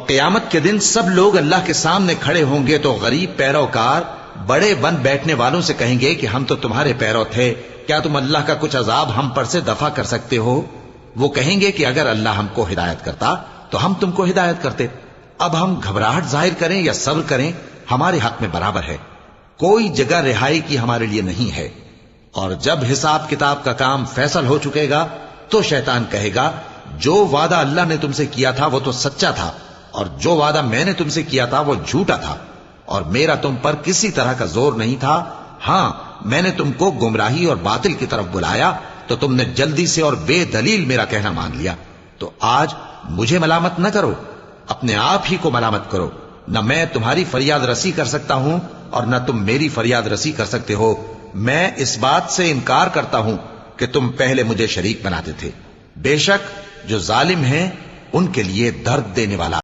قیامت کے دن سب لوگ اللہ کے سامنے کھڑے ہوں گے تو غریب پیروکار بڑے بن بیٹھنے والوں سے کہیں گے کہ ہم تو تمہارے پیرو تھے، کیا تم اللہ کا کچھ عذاب ہم پر سے دفع کر سکتے ہو؟ وہ کہیں گے کہ اگر اللہ ہم کو ہدایت کرتا تو ہم تم کو ہدایت کرتے۔ اب ہم گھبراہٹ ظاہر کریں یا صبر کریں ہمارے حق میں برابر ہے، کوئی جگہ رہائی کی ہمارے لیے نہیں ہے۔ اور جب حساب کتاب کا کام فیصل ہو چکے گا تو شیطان کہے گا جو وعدہ اللہ نے تم سے کیا تھا وہ تو سچا تھا، اور جو وعدہ میں نے تم سے کیا تھا وہ جھوٹا تھا، اور میرا تم پر کسی طرح کا زور نہیں تھا۔ ہاں، میں نے تم کو گمراہی اور باطل کی طرف بلایا تو تم نے جلدی سے اور بے دلیل میرا کہنا مان لیا۔ تو آج مجھے ملامت نہ کرو، اپنے آپ ہی کو ملامت کرو۔ نہ میں تمہاری فریاد رسی کر سکتا ہوں اور نہ تم میری فریاد رسی کر سکتے ہو۔ میں اس بات سے انکار کرتا ہوں کہ تم پہلے مجھے شریک بناتے تھے۔ بے شک جو ظالم ہیں ان کے لیے درد دینے والا